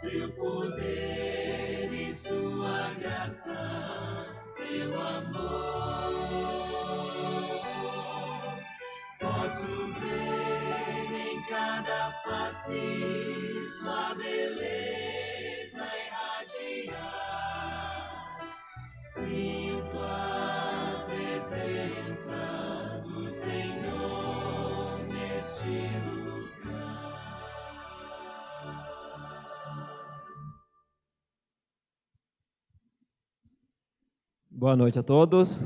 seu poder e sua graça, seu amor. Posso ver em cada face sua beleza irradiar. Sinto a presença do Senhor neste lugar. Boa noite a todos.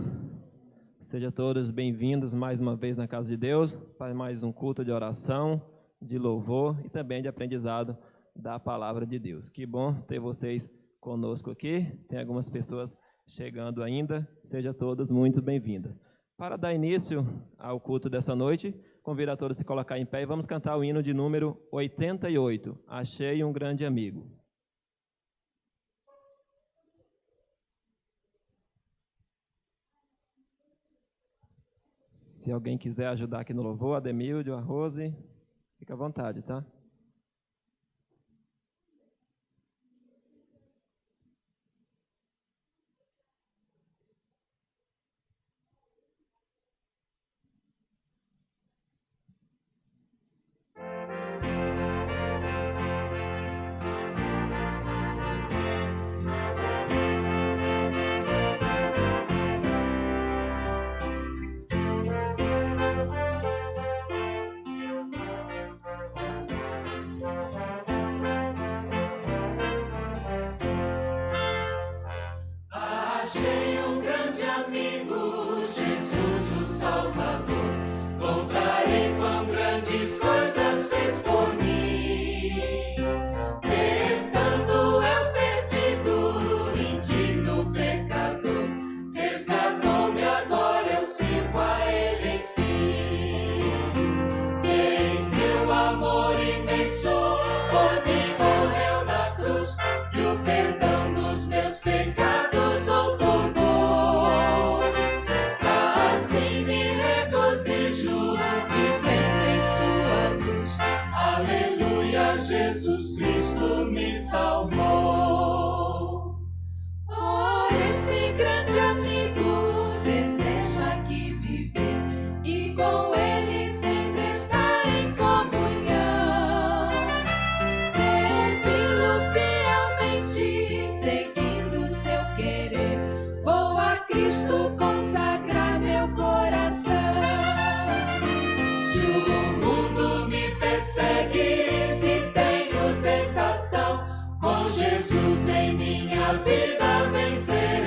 Sejam todos bem-vindos mais uma vez na casa de Deus para mais um culto de oração, de louvor e também de aprendizado da palavra de Deus. Que bom ter vocês conosco aqui. Tem algumas pessoas chegando ainda. Sejam todos muito bem-vindos. Para dar início ao culto dessa noite, convido a todos a se colocar em pé e vamos cantar o hino de número 88, Achei um Grande Amigo. Se alguém quiser ajudar aqui no louvor, Ademilde, a Rose, fica à vontade, tá? Achei um grande amigo, Jesus o Salvador. Contarei quão grandes coisas fez por mim. Estando eu perdido, indigno pecador, resgatou-me, agora eu sirvo a Ele enfim. Em seu amor imenso, por mim morreu na cruz, e o perdão dos meus pecados outorgou. Assim me regozijo, vivendo em sua luz. Aleluia, Jesus Cristo me salvou. Por esse grande amigo, desejo aqui viver e com ele sempre estar em comunhão. Servi-lo fielmente, seguindo seu querer. Vou a Cristo consagrar meu coração. Se o mundo me persegue, se tenho tentação, com Jesus em minha vida vencerei.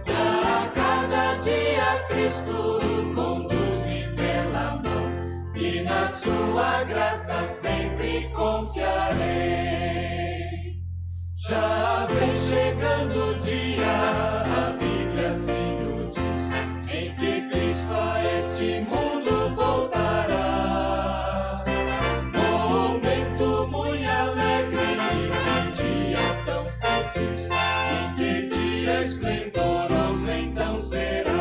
A cada dia Cristo conduz-me pela mão, e na sua graça sempre confiarei. Já vem chegando o dia, a Bíblia assim o diz, em que Cristo a este mundo voltará. Momento muito alegre, que dia tão feliz, sim, que dia esplendoroso então será.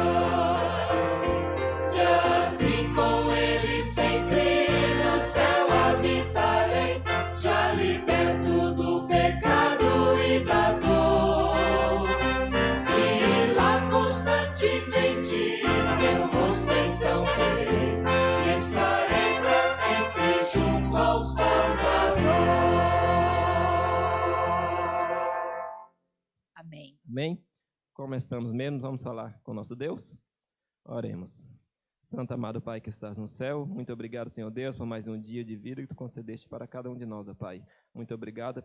E assim com ele sempre no céu habitarei, já liberto do pecado e da dor. E lá constantemente seu rosto então verei, e estarei para sempre junto ao Salvador. Amém. Amém? Como estamos mesmo, vamos falar com o nosso Deus? Oremos. Santo amado Pai que estás no céu, muito obrigado, Senhor Deus, por mais um dia de vida que Tu concedeste para cada um de nós, ó Pai. Muito obrigado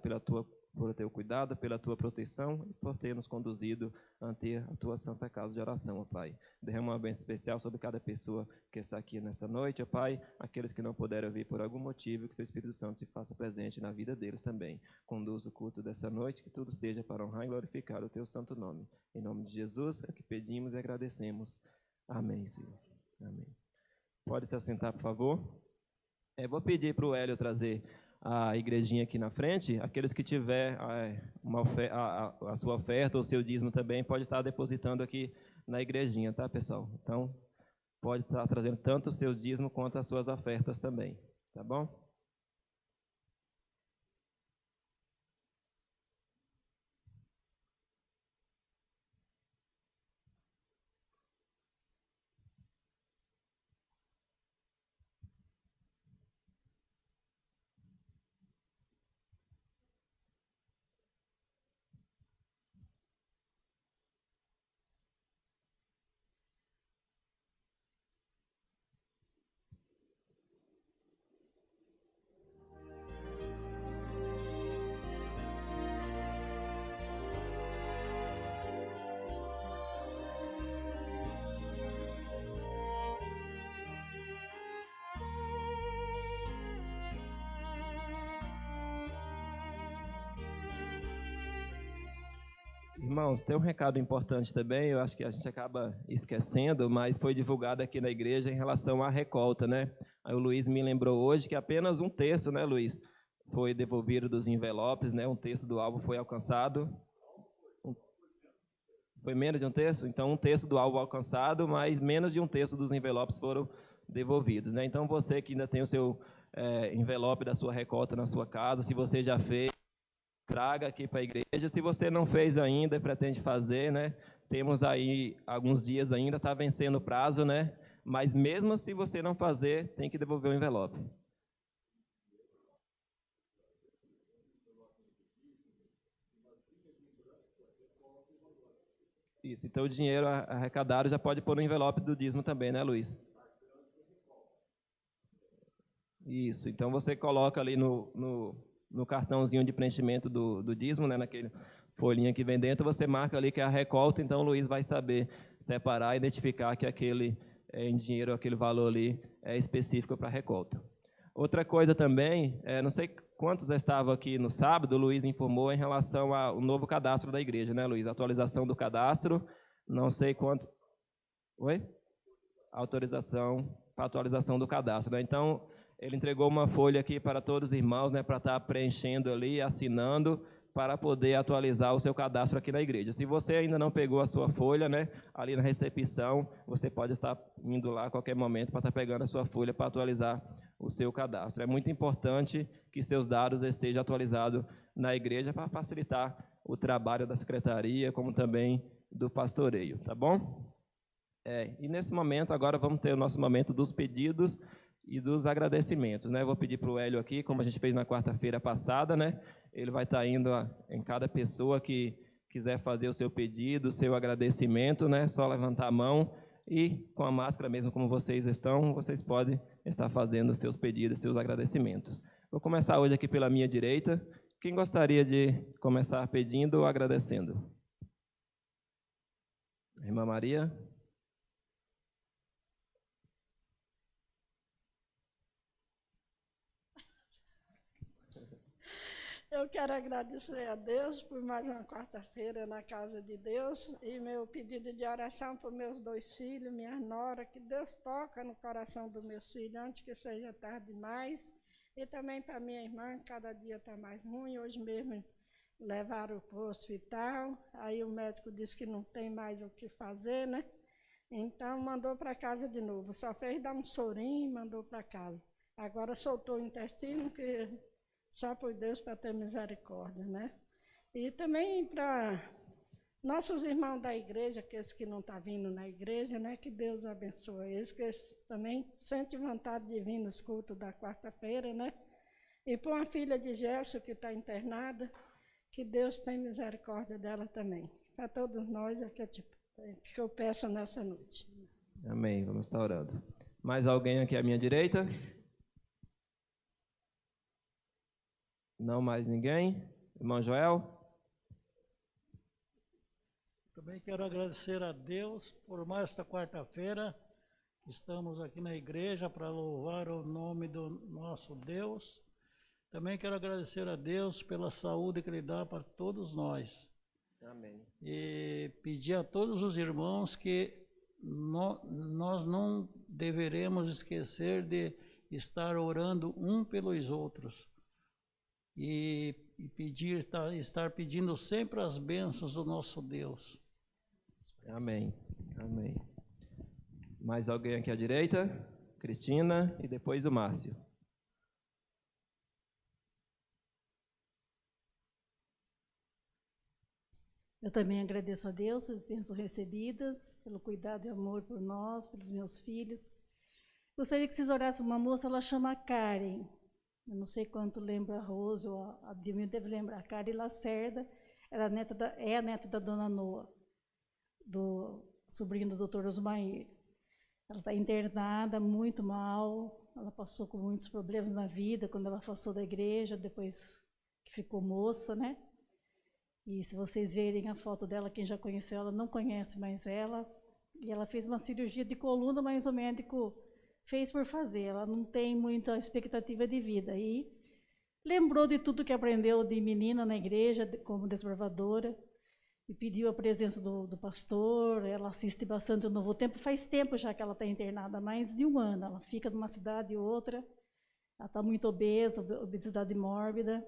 por teu cuidado, pela Tua proteção e por ter nos conduzido ante a Tua santa casa de oração, ó Pai. Derrama uma bênção especial sobre cada pessoa que está aqui nessa noite, ó Pai. Aqueles que não puderam vir por algum motivo, que Teu Espírito Santo se faça presente na vida deles também. Conduz o culto dessa noite, que tudo seja para honrar e glorificar o Teu santo nome. Em nome de Jesus é o que pedimos e agradecemos. Amém, Senhor. Amém. Pode se assentar, por favor. Vou pedir para o Hélio trazer a igrejinha aqui na frente. Aqueles que tiver a sua oferta ou seu dízimo também, pode estar depositando aqui na igrejinha, tá, pessoal? Então, pode estar trazendo tanto o seu dízimo quanto as suas ofertas também, tá bom? Irmãos, tem um recado importante também, eu acho que a gente acaba esquecendo, mas foi divulgado aqui na igreja em relação à recolta, né? Aí o Luiz me lembrou hoje que apenas um terço, né, Luiz, foi devolvido dos envelopes, né? Um terço do alvo foi alcançado. Foi menos de um terço? Então, um terço do alvo alcançado, mas menos de um terço dos envelopes foram devolvidos, né? Então, você que ainda tem o seu envelope da sua recolta na sua casa, se você já fez, traga aqui para a igreja. Se você não fez ainda e pretende fazer, né? Temos aí alguns dias ainda, está vencendo o prazo, né? Mas mesmo se você não fazer, tem que devolver o envelope. Isso, então o dinheiro arrecadado já pode pôr no envelope do dízimo também, né, Luiz? Isso, então você coloca ali no cartãozinho de preenchimento do dízimo, né, naquele folhinha que vem dentro, você marca ali que é a recolta, então o Luiz vai saber separar, identificar que aquele em dinheiro, aquele valor ali é específico para a recolta. Outra coisa também, não sei quantos estavam aqui no sábado, o Luiz informou em relação ao novo cadastro da igreja, né, Luiz? Atualização do cadastro, não sei quanto... Oi? Autorização para atualização do cadastro, né? Então, ele entregou uma folha aqui para todos os irmãos, né, para estar preenchendo ali, assinando, para poder atualizar o seu cadastro aqui na igreja. Se você ainda não pegou a sua folha, né, ali na recepção, você pode estar indo lá a qualquer momento para estar pegando a sua folha para atualizar o seu cadastro. É muito importante que seus dados estejam atualizados na igreja para facilitar o trabalho da secretaria, como também do pastoreio, tá bom? E nesse momento, agora vamos ter o nosso momento dos pedidos e dos agradecimentos, né? Eu vou pedir para o Hélio aqui, como a gente fez na quarta-feira passada, né? Ele vai estar indo em cada pessoa que quiser fazer o seu pedido, o seu agradecimento, né? Só levantar a mão e com a máscara mesmo como vocês estão, vocês podem estar fazendo os seus pedidos, seus agradecimentos. Vou começar hoje aqui pela minha direita. Quem gostaria de começar pedindo ou agradecendo? Irmã Maria? Eu quero agradecer a Deus por mais uma quarta-feira na casa de Deus e meu pedido de oração para meus 2 filhos, minha nora, que Deus toca no coração dos meus filhos antes que seja tarde demais. E também para minha irmã, que cada dia está mais ruim. Hoje mesmo levaram para o hospital, aí o médico disse que não tem mais o que fazer, né? Então mandou para casa de novo. Só fez dar um sorinho e mandou para casa. Agora soltou o intestino, que só por Deus para ter misericórdia, né? E também para nossos irmãos da igreja, aqueles que não estão vindo na igreja, né? Que Deus abençoe eles, que eles também sentem vontade de vir nos cultos da quarta-feira, né? E para uma filha de Gerson que está internada, que Deus tenha misericórdia dela também. Para todos nós, é que eu peço nessa noite. Amém, vamos estar orando. Mais alguém aqui à minha direita? Não mais ninguém? Irmão Joel? Também quero agradecer a Deus por mais esta quarta-feira. Estamos aqui na igreja para louvar o nome do nosso Deus. Também quero agradecer a Deus pela saúde que Ele dá para todos nós. Amém. E pedir a todos os irmãos que nós não deveremos esquecer de estar orando um pelos outros. E estar pedindo sempre as bênçãos do nosso Deus. Amém. Amém. Mais alguém aqui à direita? Cristina e depois o Márcio. Eu também agradeço a Deus as bênçãos recebidas, pelo cuidado e amor por nós, pelos meus filhos. Gostaria que vocês orassem uma moça, ela chama Karen. Eu não sei quanto lembra a Rose, ou a Dilma deve lembrar. A Karen Lacerda, ela é a neta da dona Noa, do sobrinho do doutor Osmair. Ela está internada, muito mal, ela passou com muitos problemas na vida, quando ela afastou da igreja, depois que ficou moça, né? E se vocês verem a foto dela, quem já conheceu ela não conhece mais ela. E ela fez uma cirurgia de coluna, mas o médico fez por fazer. Ela não tem muita expectativa de vida. E lembrou de tudo que aprendeu de menina na igreja, como desbravadora. e pediu a presença do pastor. Ela assiste bastante o Novo Tempo, faz tempo já que ela está internada, há mais de um ano. Ela fica numa cidade e outra, ela está muito obesa, obesidade mórbida.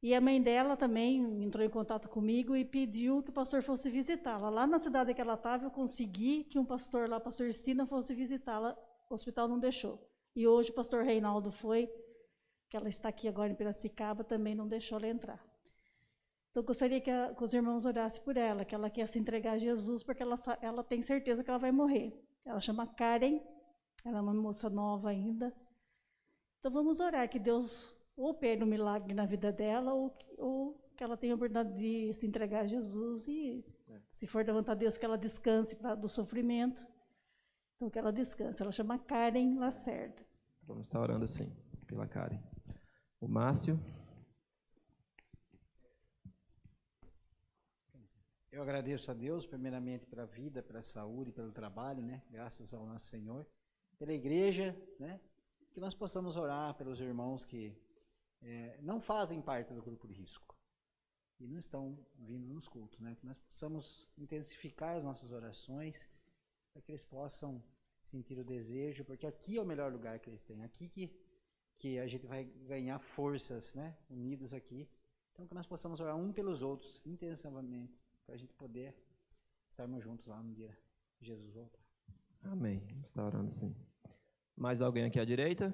E a mãe dela também entrou em contato comigo e pediu que o pastor fosse visitá-la. Lá na cidade que ela estava, eu consegui que um pastor lá, o pastor Stina, fosse visitá-la. O hospital não deixou. E hoje o pastor Reinaldo foi, que ela está aqui agora em Piracicaba, também não deixou ela entrar. Então, eu gostaria que os irmãos orassem por ela, que ela quer se entregar a Jesus, porque ela tem certeza que ela vai morrer. Ela chama Karen, ela é uma moça nova ainda. Então, vamos orar que Deus opere um milagre na vida dela, ou que ela tenha a oportunidade de se entregar a Jesus e, se for da vontade de Deus, que ela descanse do sofrimento. Então, que ela descanse. Ela chama Karen Lacerda. Vamos estar orando sim, pela Karen. O Márcio. Eu agradeço a Deus, primeiramente, pela vida, pela saúde, pelo trabalho, né? Graças ao nosso Senhor. Pela igreja, né? Que nós possamos orar pelos irmãos que não fazem parte do grupo de risco e não estão vindo nos cultos, né? Que nós possamos intensificar as nossas orações para que eles possam sentir o desejo, porque aqui é o melhor lugar que eles têm, aqui que a gente vai ganhar forças, né? Unidos aqui. Então, que nós possamos orar um pelos outros, intensamente, para a gente poder estarmos juntos lá no dia que Jesus voltar. Amém. Vamos estar orando sim. Mais alguém aqui à direita?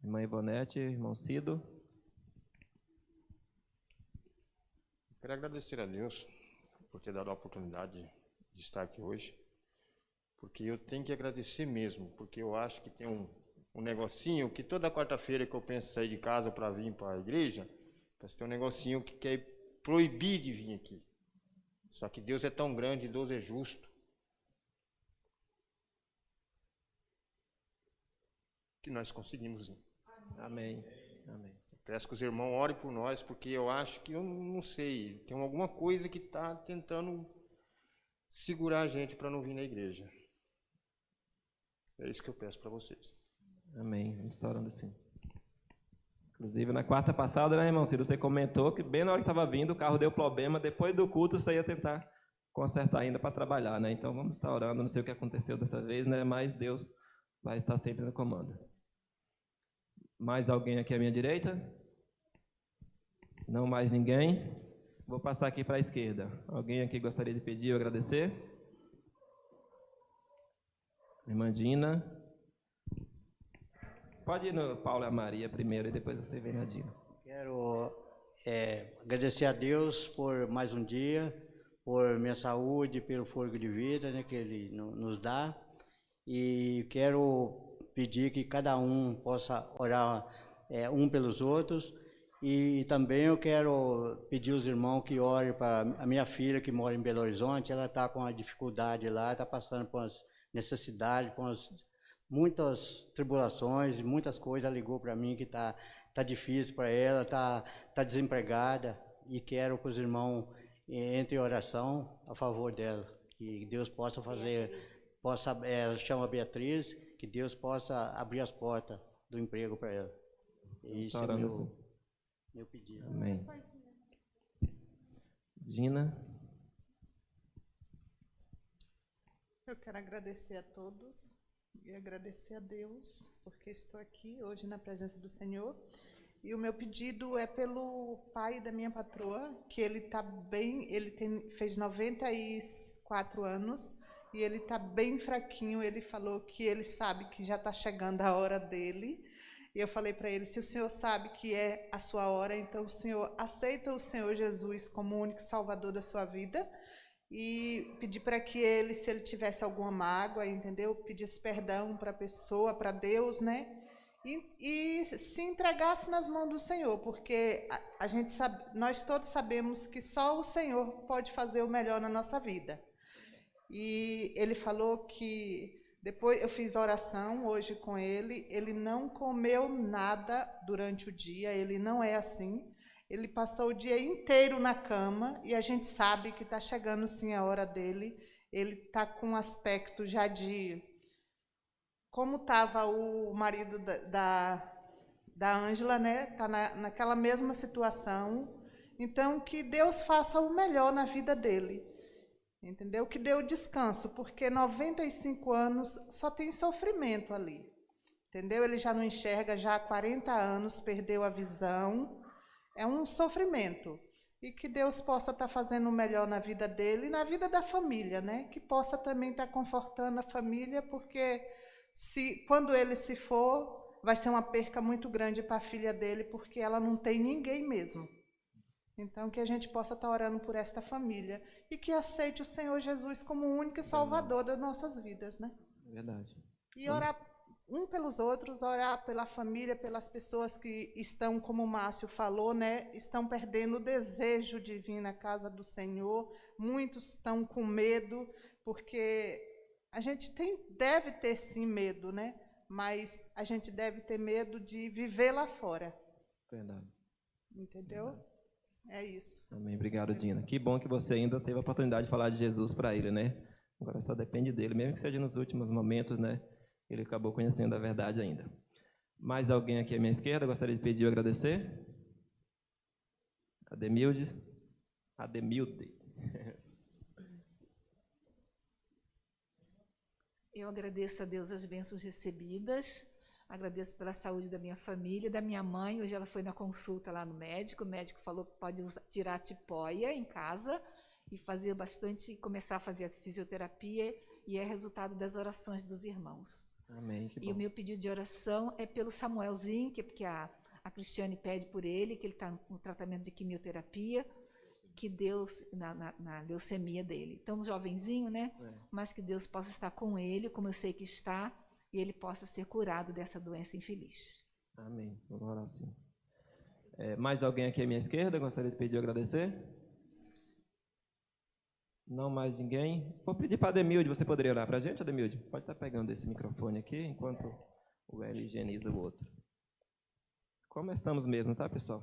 Irmã Ivonete, irmão Cido. Quero agradecer a Deus por ter dado a oportunidade de estar aqui hoje, porque eu tenho que agradecer mesmo, porque eu acho que tem um negocinho que toda quarta-feira que eu penso em sair de casa para vir para a igreja, parece que tem um negocinho que quer proibir de vir aqui. Só que Deus é tão grande, Deus é justo, que nós conseguimos ir. Amém. Amém. Peço que os irmãos orem por nós, porque eu acho que, eu não sei, tem alguma coisa que está tentando segurar a gente para não vir na igreja. É isso que eu peço para vocês. Amém. Vamos estar orando sim. Inclusive, na quarta passada, né, irmão Ciro, você comentou que bem na hora que estava vindo, o carro deu problema, depois do culto você ia tentar consertar ainda para trabalhar, né? Então, vamos estar orando, não sei o que aconteceu dessa vez, né? Mas Deus vai estar sempre no comando. Mais alguém aqui à minha direita? Não mais ninguém? Vou passar aqui para a esquerda. Alguém aqui gostaria de pedir ou agradecer? Irmã Dina. Pode ir no Paulo e a Maria primeiro e depois você vem na Dina. Quero agradecer a Deus por mais um dia, por minha saúde, pelo fôlego de vida, né, que Ele nos dá. E quero pedir que cada um possa orar um pelos outros. E também eu quero pedir aos irmãos que orem para a minha filha que mora em Belo Horizonte. Ela está com uma dificuldade lá, está passando por umas necessidades, por muitas tribulações, muitas coisas. Ela ligou para mim que tá difícil para ela, tá desempregada, e quero que os irmãos entrem em oração a favor dela, que Deus possa fazer, ela chama Beatriz, que Deus possa abrir as portas do emprego para ela. Isso é meu pedido. Amém. Dina. Eu quero agradecer a todos e agradecer a Deus, porque estou aqui hoje na presença do Senhor. E o meu pedido é pelo pai da minha patroa, que ele está bem, fez 94 anos, e ele está bem fraquinho. Ele falou que ele sabe que já está chegando a hora dele. E eu falei para ele, se o Senhor sabe que é a sua hora, então o Senhor aceita o Senhor Jesus como o único salvador da sua vida. E pedi para que ele, se ele tivesse alguma mágoa, entendeu? Pedisse perdão para a pessoa, para Deus, né? E se entregasse nas mãos do Senhor, porque a gente sabe, nós todos sabemos que só o Senhor pode fazer o melhor na nossa vida. E ele falou que depois eu fiz oração hoje com ele não comeu nada durante o dia, ele não é assim. Ele passou o dia inteiro na cama e a gente sabe que está chegando sim a hora dele. Ele está com um aspecto já de como estava o marido da Ângela, né? Está naquela mesma situação. Então, que Deus faça o melhor na vida dele. Entendeu? Que dê o descanso, porque 95 anos só tem sofrimento ali. Entendeu? Ele já não enxerga, já há 40 anos, perdeu a visão. É um sofrimento. E que Deus possa estar fazendo o melhor na vida dele e na vida da família, né? Que possa também estar confortando a família, porque quando ele se for, vai ser uma perca muito grande para a filha dele, porque ela não tem ninguém mesmo. Então, que a gente possa estar orando por esta família e que aceite o Senhor Jesus como o único Salvador das nossas vidas, né? Verdade. E orar um pelos outros, orar pela família, pelas pessoas que estão, como o Márcio falou, né? Estão perdendo o desejo de vir na casa do Senhor. Muitos estão com medo, porque a gente deve ter sim medo, né? Mas a gente deve ter medo de viver lá fora. Verdade. Entendeu? Verdade. É isso. Amém. Obrigado, Dina. Que bom que você ainda teve a oportunidade de falar de Jesus para ele, né? Agora só depende dele, mesmo que seja nos últimos momentos, né? Ele acabou conhecendo a verdade ainda. Mais alguém aqui à minha esquerda gostaria de pedir ou agradecer? Ademilde. Eu agradeço a Deus as bênçãos recebidas, agradeço pela saúde da minha família, da minha mãe. Hoje ela foi na consulta lá no médico, o médico falou que pode tirar a tipóia em casa e começar a fazer a fisioterapia, e é resultado das orações dos irmãos. Amém, que bom. E o meu pedido de oração é pelo Samuelzinho, porque a Cristiane pede por ele, que ele está no tratamento de quimioterapia, que Deus, na leucemia dele. Então, jovenzinho, né? Mas que Deus possa estar com ele, como eu sei que está, e ele possa ser curado dessa doença infeliz. Amém. Vamos orar assim. Mais alguém aqui à minha esquerda gostaria de pedir ou agradecer? Não mais ninguém? Vou pedir para a Ademilde, você poderia orar para a gente, Ademilde? Pode estar pegando esse microfone aqui, enquanto o Hélio higieniza o outro. Como estamos mesmo, tá, pessoal?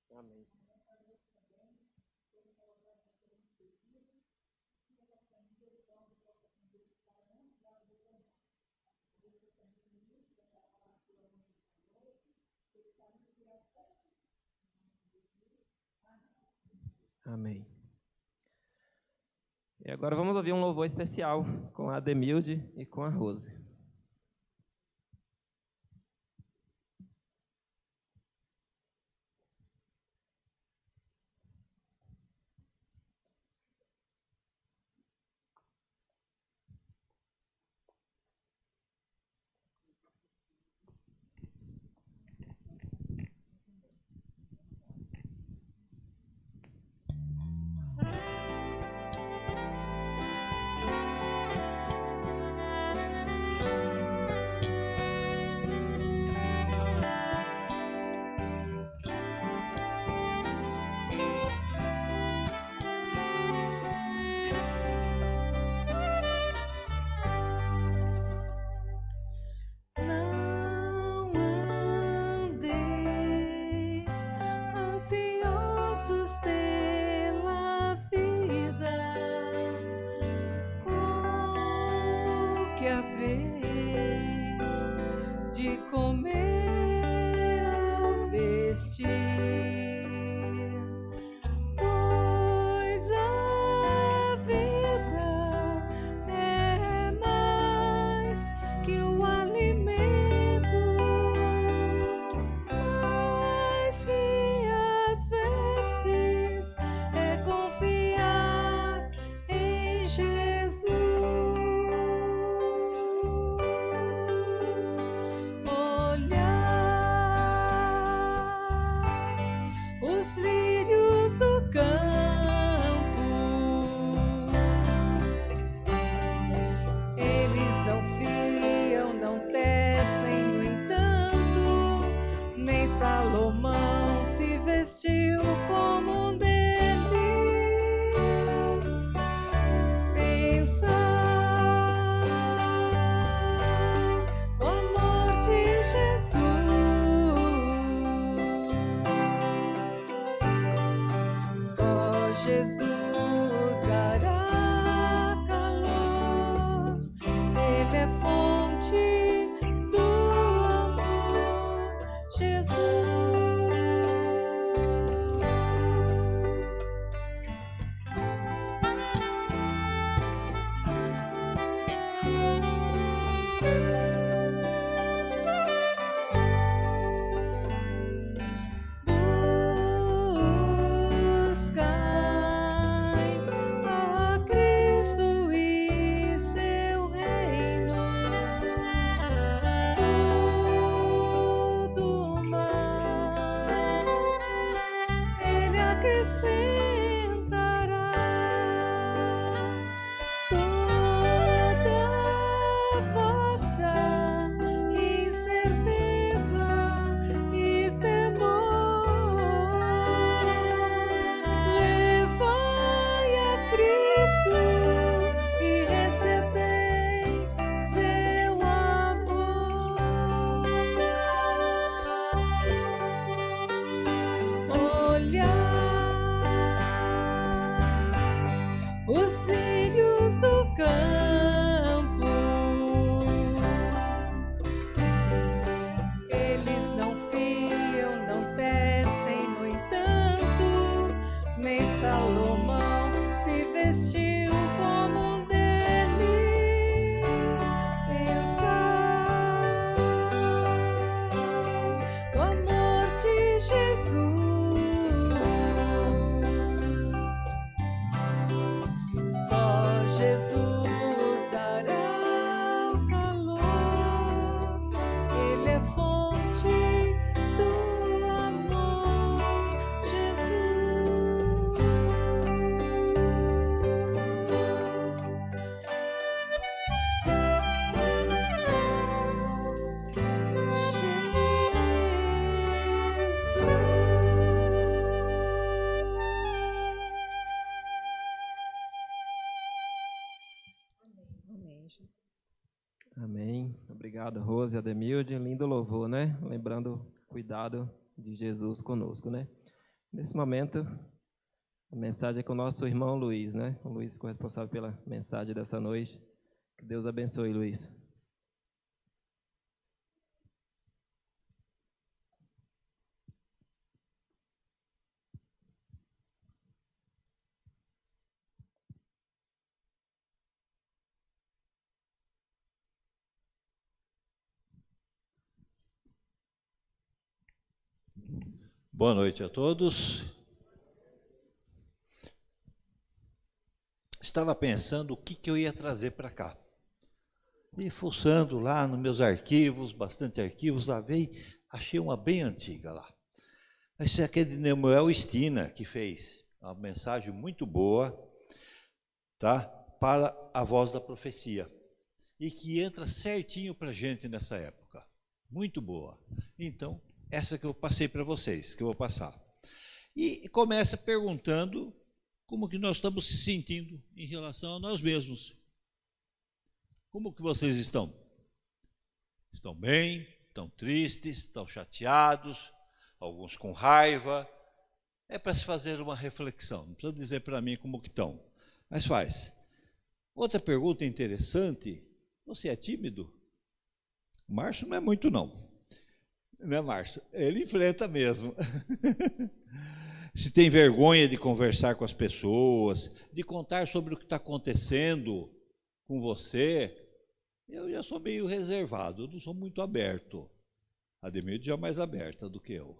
Amém. Amém. E agora vamos ouvir um louvor especial com a Ademilde e com a Rose. Salomão se vestiu como um deles. Pensar no amor de Jesus. Só Jesus dará o calor. Ele é fonte do amor, Amém. Obrigado, Rose e Ademilde. Lindo louvor, né? Lembrando o cuidado de Jesus conosco, né? Nesse momento, a mensagem é com o nosso irmão Luiz, né? O Luiz ficou responsável pela mensagem dessa noite. Que Deus abençoe, Luiz. Boa noite a todos. Estava pensando o que eu ia trazer para cá. E fuçando lá nos meus arquivos, bastante arquivos, lá veio, achei uma bem antiga lá. Esse aqui é de Nemuel Stina, que fez uma mensagem muito boa, tá? Para a voz da profecia. E que entra certinho para a gente nessa época. Muito boa. Então, essa que eu passei para vocês, que eu vou passar. E começa perguntando como que nós estamos se sentindo em relação a nós mesmos. Como que vocês estão? Estão bem? Estão tristes? Estão chateados? Alguns com raiva? É para se fazer uma reflexão. Não precisa dizer para mim como que estão, mas faz. Outra pergunta interessante, você é tímido? O Márcio não é muito não. Né, Márcio? Ele enfrenta mesmo. Se tem vergonha de conversar com as pessoas, de contar sobre o que está acontecendo com você, eu já sou meio reservado, eu não sou muito aberto. A Ademilde já é mais aberta do que eu.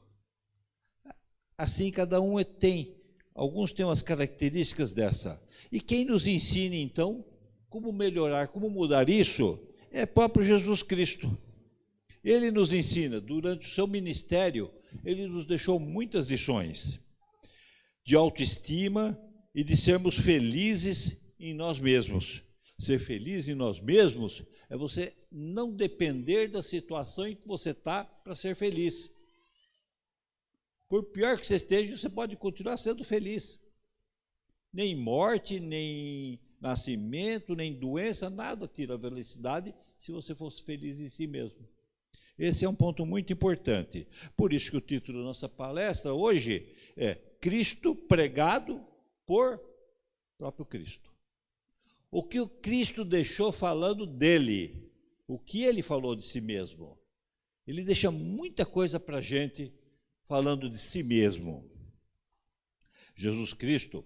Assim, cada um tem, alguns têm umas características dessa. E quem nos ensina, então, como melhorar, como mudar isso, é próprio Jesus Cristo. Ele nos ensina, durante o seu ministério, ele nos deixou muitas lições de autoestima e de sermos felizes em nós mesmos. Ser feliz em nós mesmos é você não depender da situação em que você está para ser feliz. Por pior que você esteja, você pode continuar sendo feliz. Nem morte, nem nascimento, nem doença, nada tira a felicidade se você fosse feliz em si mesmo. Esse é um ponto muito importante. Por isso que o título da nossa palestra hoje é Cristo pregado por próprio Cristo. O que o Cristo deixou falando dele, o que ele falou de si mesmo. Ele deixa muita coisa para a gente falando de si mesmo. Jesus Cristo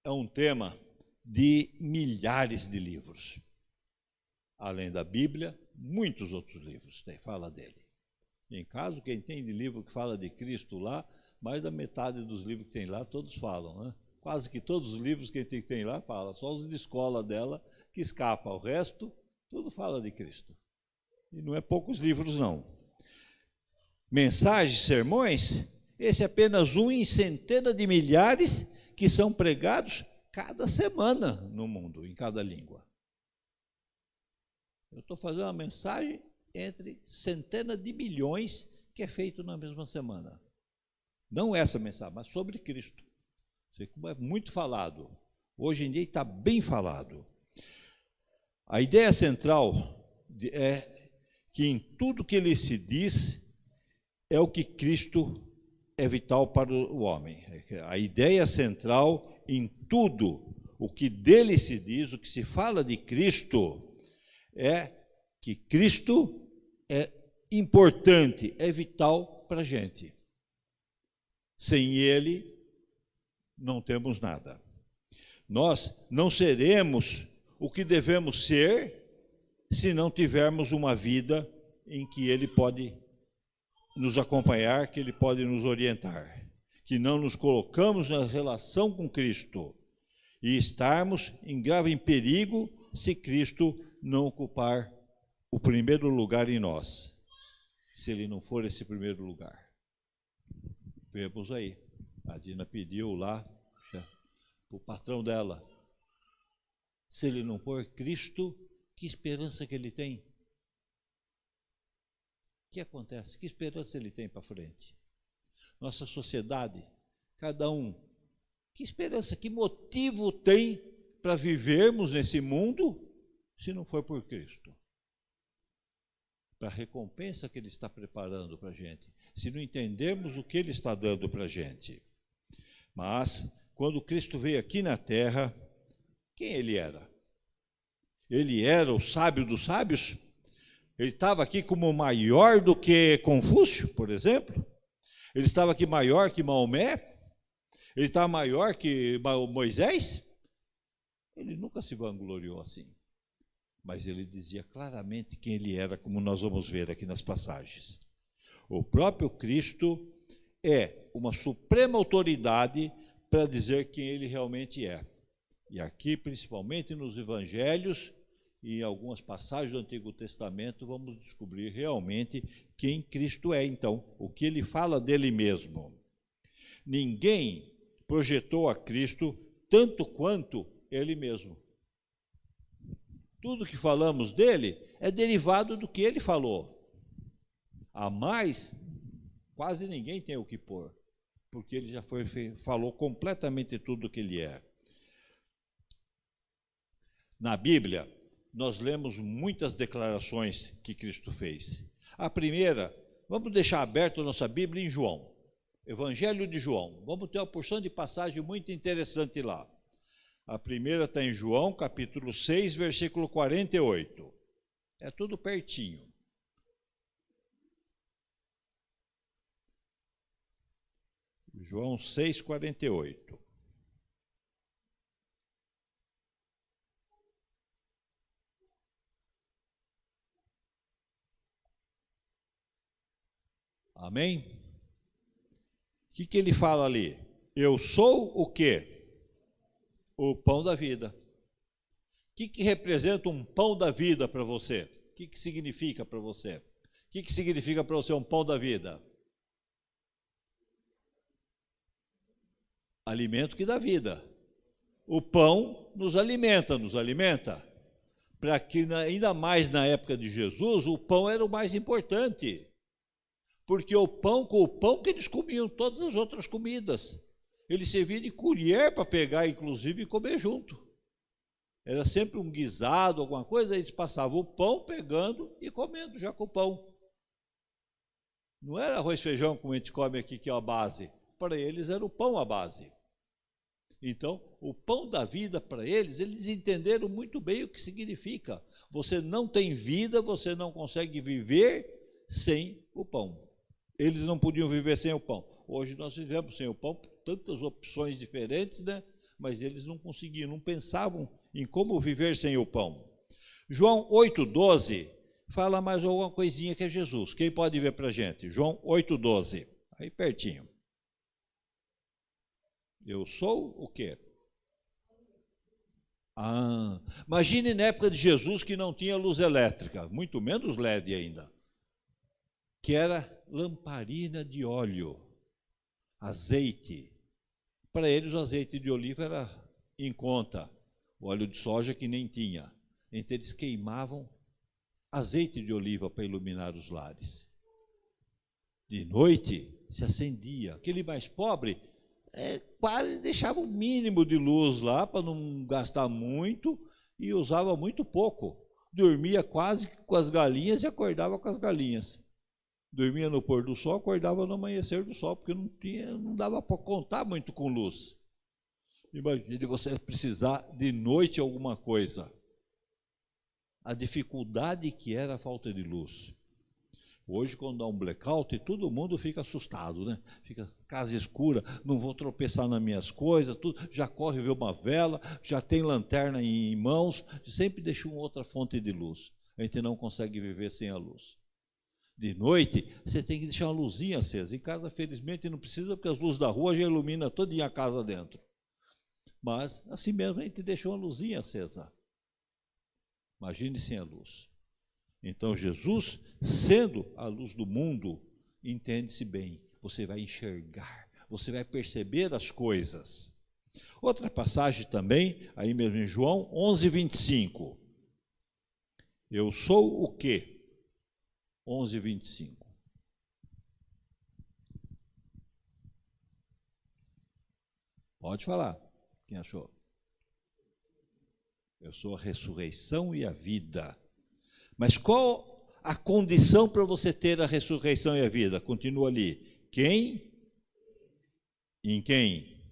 é um tema de milhares de livros. Além da Bíblia, muitos outros livros fala dele. Em caso, quem tem de livro que fala de Cristo lá, mais da metade dos livros que tem lá, todos falam, né? Quase que todos os livros que tem lá falam, só os de escola dela que escapa, o resto, tudo fala de Cristo. E não é poucos livros, não. Mensagens, sermões, esse é apenas um em centenas de milhares que são pregados cada semana no mundo, em cada língua. Eu estou fazendo uma mensagem entre centenas de milhões que é feito na mesma semana. Não essa mensagem, mas sobre Cristo. Como é muito falado. Hoje em dia está bem falado. A ideia central é que em tudo que ele se diz é o que Cristo é vital para o homem. A ideia central em tudo o que dele se diz, o que se fala de Cristo, é que Cristo é importante, é vital para a gente. Sem ele, não temos nada. Nós não seremos o que devemos ser se não tivermos uma vida em que Ele pode nos acompanhar, que Ele pode nos orientar, que não nos colocamos na relação com Cristo e estarmos em grave perigo se Cristo não ocupar o primeiro lugar em nós, se Ele não for esse primeiro lugar. Vemos aí, a Dina pediu lá para o patrão dela, se ele não for Cristo, que esperança que ele tem? O que acontece? Que esperança ele tem para frente? Nossa sociedade, cada um, que esperança, que motivo tem para vivermos nesse mundo se não for por Cristo? Para a recompensa que Ele está preparando para a gente, se não entendermos o que Ele está dando para a gente. Mas, quando Cristo veio aqui na terra, quem Ele era? Ele era o sábio dos sábios? Ele estava aqui como maior do que Confúcio, por exemplo? Ele estava aqui maior que Maomé? Ele estava maior que Moisés? Ele nunca se vangloriou assim. Mas ele dizia claramente quem ele era, como nós vamos ver aqui nas passagens. O próprio Cristo é uma suprema autoridade para dizer quem ele realmente é. E aqui, principalmente nos evangelhos e em algumas passagens do Antigo Testamento, vamos descobrir realmente quem Cristo é, então, o que ele fala dele mesmo. Ninguém projetou a Cristo tanto quanto ele mesmo. Tudo que falamos dele é derivado do que ele falou. A mais, quase ninguém tem o que pôr, porque ele já falou completamente tudo o que ele é. Na Bíblia, nós lemos muitas declarações que Cristo fez. A primeira, vamos deixar aberta a nossa Bíblia em João, Evangelho de João. Vamos ter uma porção de passagem muito interessante lá. A primeira está em João, capítulo 6, versículo 48. É tudo pertinho. João 6, 48. Amém? O que ele fala ali? Eu sou o quê? O pão da vida. O que representa um pão da vida para você? O que significa para você? O que significa para você um pão da vida? Alimento que dá vida. O pão nos alimenta, para que ainda mais na época de Jesus, o pão era o mais importante. Porque com o pão que eles comiam todas as outras comidas. Ele servia de colher para pegar, inclusive, e comer junto. Era sempre um guisado, alguma coisa, eles passavam o pão pegando e comendo já com o pão. Não era arroz e feijão como a gente come aqui, que é a base. Para eles era o pão a base. Então, o pão da vida para eles entenderam muito bem o que significa. Você não tem vida, você não consegue viver sem o pão. Eles não podiam viver sem o pão. Hoje nós vivemos sem o pão, tantas opções diferentes, né? Mas eles não conseguiam, não pensavam em como viver sem o pão. João 8,12 fala mais alguma coisinha que é Jesus. Quem pode ver para a gente? João 8,12, aí pertinho. Eu sou o quê? Imagine na época de Jesus que não tinha luz elétrica, muito menos LED ainda, que era lamparina de óleo, azeite. Para eles o azeite de oliva era em conta, o óleo de soja que nem tinha. Então eles queimavam azeite de oliva para iluminar os lares. De noite se acendia. Aquele mais pobre quase deixava o mínimo de luz lá para não gastar muito e usava muito pouco. Dormia quase com as galinhas e acordava com as galinhas. Dormia no pôr do sol, acordava no amanhecer do sol, porque não dava para contar muito com luz. Imagine você precisar de noite alguma coisa. A dificuldade que era a falta de luz. Hoje, quando dá um blackout, todo mundo fica assustado, né? Fica casa escura, não vou tropeçar nas minhas coisas, tudo, já corre ver uma vela, já tem lanterna em mãos, sempre deixa uma outra fonte de luz. A gente não consegue viver sem a luz. De noite, você tem que deixar uma luzinha acesa. Em casa, felizmente, não precisa, porque as luzes da rua já iluminam toda a casa dentro. Mas, assim mesmo, a gente deixa uma luzinha acesa. Imagine sem a luz. Então, Jesus, sendo a luz do mundo, entende-se bem, você vai enxergar, você vai perceber as coisas. Outra passagem também, aí mesmo em João 11:25. Eu sou o quê? 11:25. Pode falar, quem achou? Eu sou a ressurreição e a vida. Mas qual a condição para você ter a ressurreição e a vida? Continua ali. Quem? Em quem?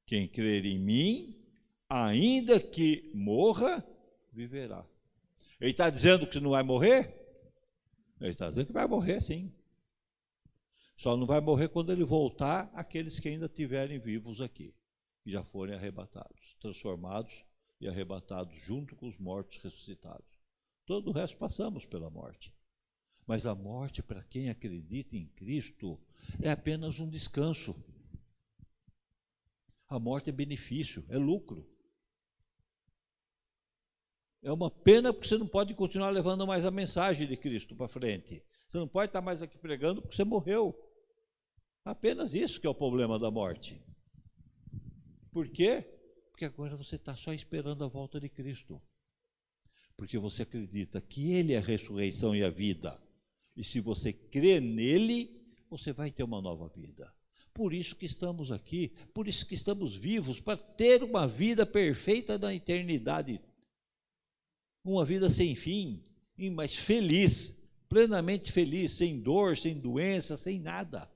Quem crer em mim, ainda que morra, viverá. Ele está dizendo que não vai morrer? Ele está dizendo que vai morrer, sim. Só não vai morrer quando ele voltar aqueles que ainda estiverem vivos aqui, que já forem arrebatados, transformados e arrebatados junto com os mortos ressuscitados. Todo o resto passamos pela morte. Mas a morte, para quem acredita em Cristo, é apenas um descanso. A morte é benefício, é lucro. É uma pena porque você não pode continuar levando mais a mensagem de Cristo para frente. Você não pode estar mais aqui pregando porque você morreu. Apenas isso que é o problema da morte. Por quê? Porque agora você está só esperando a volta de Cristo. Porque você acredita que Ele é a ressurreição e a vida. E se você crê nele, você vai ter uma nova vida. Por isso que estamos aqui, por isso que estamos vivos, para ter uma vida perfeita na eternidade. Uma vida sem fim, mas feliz, plenamente feliz, sem dor, sem doença, sem nada.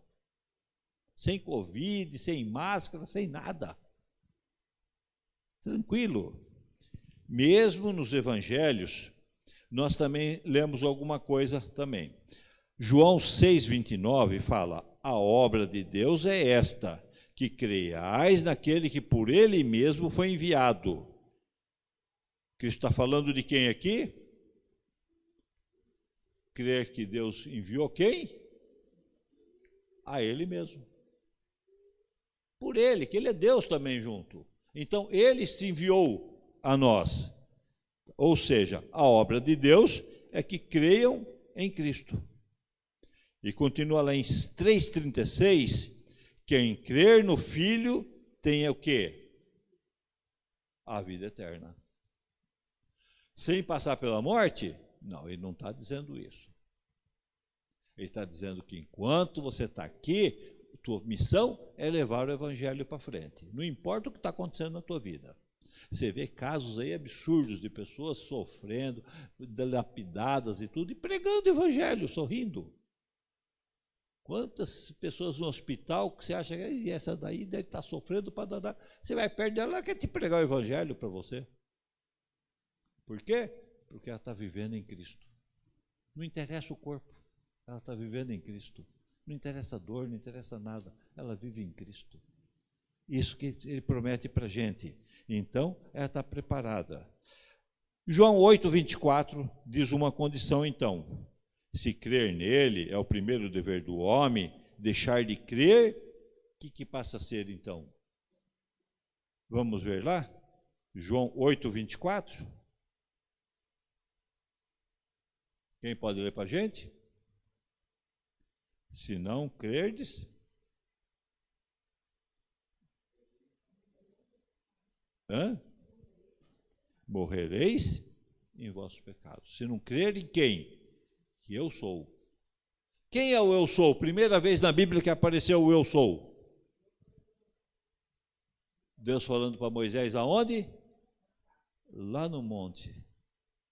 Sem Covid, sem máscara, sem nada. Tranquilo. Mesmo nos evangelhos, nós também lemos alguma coisa também. João 6,29 fala, a obra de Deus é esta, que creiais naquele que por ele mesmo foi enviado. Cristo está falando de quem aqui? Crer que Deus enviou quem? A ele mesmo. Por ele, que ele é Deus também junto. Então, ele se enviou a nós. Ou seja, a obra de Deus é que creiam em Cristo. E continua lá em 3,36, quem crer no Filho tem o quê? A vida eterna. Sem passar pela morte? Não, ele não está dizendo isso. Ele está dizendo que enquanto você está aqui, tua missão é levar o evangelho para frente. Não importa o que está acontecendo na tua vida. Você vê casos aí absurdos de pessoas sofrendo, lapidadas e tudo, e pregando o evangelho, sorrindo. Quantas pessoas no hospital que você acha que essa daí deve estar sofrendo para danar. Você vai perto dela, ela quer te pregar o evangelho para você. Por quê? Porque ela está vivendo em Cristo. Não interessa o corpo, ela está vivendo em Cristo. Não interessa a dor, não interessa nada, ela vive em Cristo. Isso que ele promete para a gente. Então, ela está preparada. João 8,24 diz uma condição, então. Se crer nele é o primeiro dever do homem, deixar de crer, o que passa a ser, então? Vamos ver lá? João 8,24. Quem pode ler para a gente? Se não crerdes, morrereis em vossos pecados. Se não crer em quem? Que eu sou. Quem é o eu sou? Primeira vez na Bíblia que apareceu o eu sou. Deus falando para Moisés aonde? Lá no monte,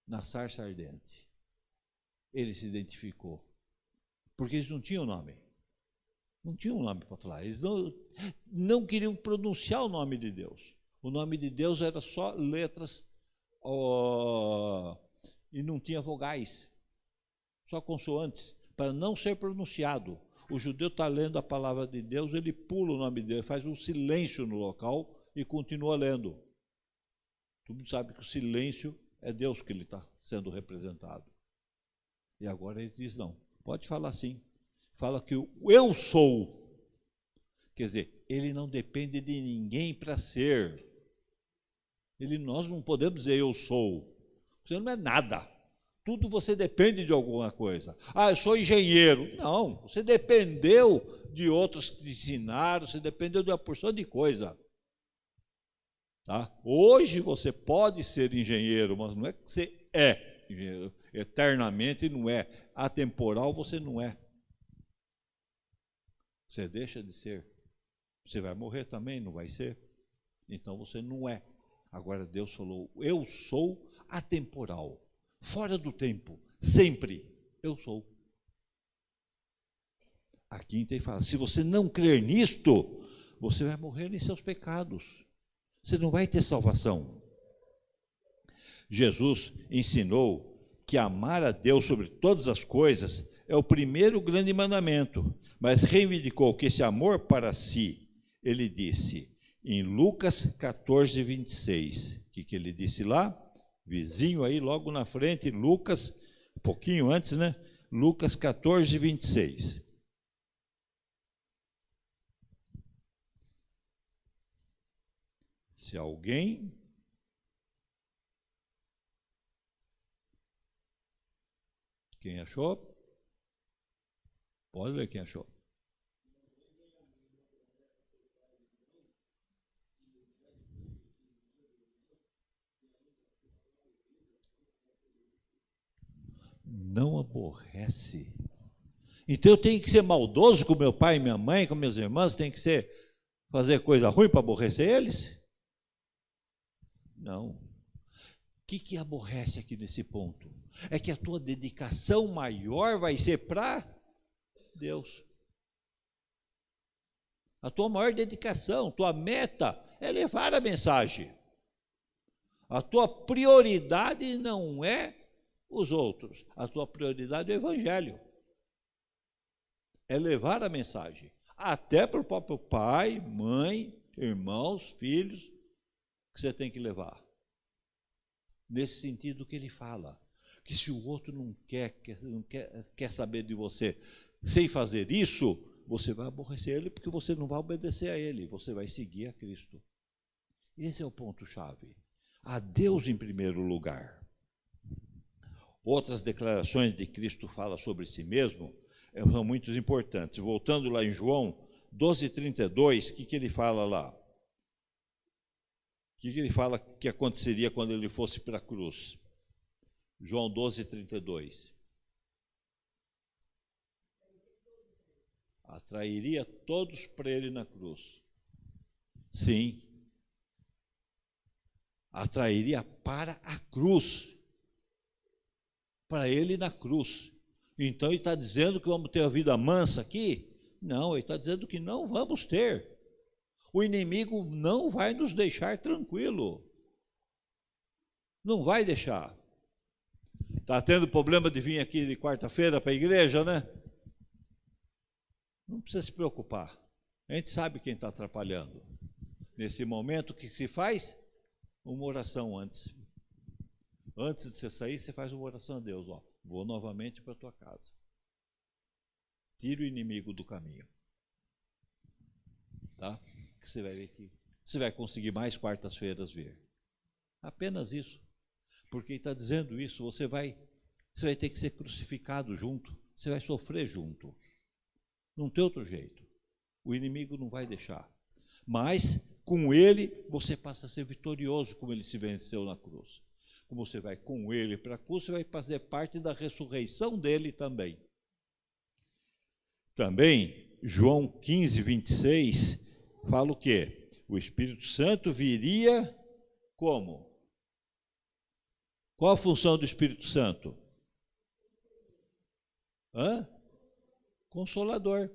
na sarça ardente. Ele se identificou. Porque eles não tinham nome. Não tinham um nome para falar. Eles não queriam pronunciar o nome de Deus. O nome de Deus era só letras e não tinha vogais. só consoantes, para não ser pronunciado. O judeu está lendo a palavra de Deus, ele pula o nome de Deus, faz um silêncio no local e continua lendo. Todo mundo sabe que o silêncio é Deus que ele está sendo representado. E agora ele diz, não, pode falar sim. Fala que o eu sou. Quer dizer, ele não depende de ninguém para ser. Nós não podemos dizer eu sou. Você não é nada. Tudo você depende de alguma coisa. Ah, eu sou engenheiro. Não, você dependeu de outros que te ensinaram, você dependeu de uma porção de coisa. Tá? Hoje você pode ser engenheiro, mas não é que você é engenheiro. Eternamente não é. Atemporal você não é. Você deixa de ser. Você vai morrer também, não vai ser? Então você não é. Agora Deus falou, eu sou atemporal. Fora do tempo, sempre, eu sou. A quinta ele fala, se você não crer nisto, você vai morrer em seus pecados. Você não vai ter salvação. Jesus ensinou que amar a Deus sobre todas as coisas é o primeiro grande mandamento, mas reivindicou que esse amor para si, ele disse em Lucas 14, 26. O que ele disse lá? Vizinho aí, logo na frente, Lucas, um pouquinho antes, né? Lucas 14, 26. Se alguém quem achou? Pode ler quem achou. Não aborrece. Então eu tenho que ser maldoso com meu pai e minha mãe, com meus irmãos, tenho que fazer coisa ruim para aborrecer eles? Não. O que aborrece aqui nesse ponto? É que a tua dedicação maior vai ser para Deus. A tua maior dedicação, tua meta é levar a mensagem. A tua prioridade não é os outros. A tua prioridade é o evangelho. É levar a mensagem. Até para o próprio pai, mãe, irmãos, filhos, que você tem que levar. Nesse sentido que ele fala. Que se o outro não quer saber de você sem fazer isso, você vai aborrecer ele porque você não vai obedecer a ele. Você vai seguir a Cristo. Esse é o ponto-chave. A Deus em primeiro lugar. Outras declarações de Cristo fala sobre si mesmo são muito importantes. Voltando lá em João 12:32, o que ele fala lá? O que ele fala que aconteceria quando ele fosse para a cruz? João 12:32. Atrairia todos para ele na cruz. Sim. Atrairia para a cruz. Para ele na cruz. Então ele está dizendo que vamos ter a vida mansa aqui? Não, ele está dizendo que não vamos ter. O inimigo não vai nos deixar tranquilo. Não vai deixar. Está tendo problema de vir aqui de quarta-feira para a igreja, né? Não precisa se preocupar. A gente sabe quem está atrapalhando. Nesse momento, o que se faz? Uma oração antes. Antes de você sair, você faz uma oração a Deus. Ó, vou novamente para a tua casa. Tira o inimigo do caminho. Tá? Que você vai ver que você vai conseguir mais quartas-feiras vir. Apenas isso. Porque ele está dizendo isso, você vai ter que ser crucificado junto. Você vai sofrer junto. Não tem outro jeito. O inimigo não vai deixar. Mas, com ele, você passa a ser vitorioso, como ele se venceu na cruz. Como você vai com ele para a cruz, você vai fazer parte da ressurreição dele também. Também, João 15, 26, fala o quê? O Espírito Santo viria como? Qual a função do Espírito Santo? Consolador.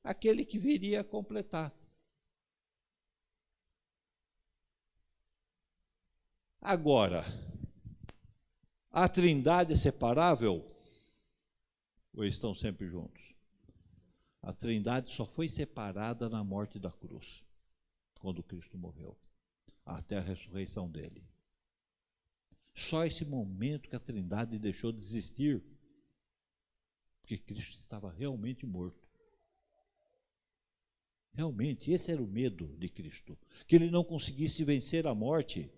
Aquele que viria a completar. Agora, a Trindade é separável? Ou estão sempre juntos? A Trindade só foi separada na morte da cruz, quando Cristo morreu, até a ressurreição dele. Só esse momento que a Trindade deixou de existir, porque Cristo estava realmente morto. Realmente, esse era o medo de Cristo, que ele não conseguisse vencer a morte,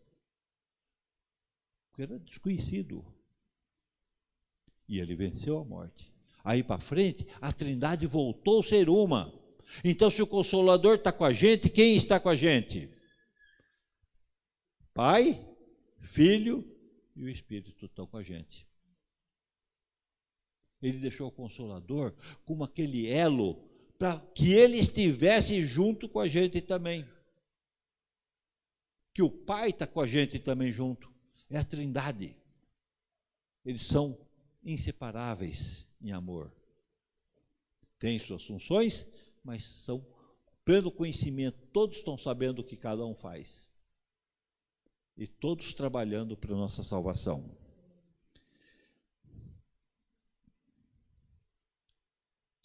porque era desconhecido. E ele venceu a morte. Aí para frente, a Trindade voltou a ser uma. Então, se o Consolador está com a gente, quem está com a gente? Pai, Filho e o Espírito estão com a gente. Ele deixou o Consolador como aquele elo para que ele estivesse junto com a gente também. Que o Pai está com a gente também junto. É a Trindade. Eles são inseparáveis em amor. Têm suas funções, mas são pleno conhecimento. Todos estão sabendo o que cada um faz. E todos trabalhando para a nossa salvação.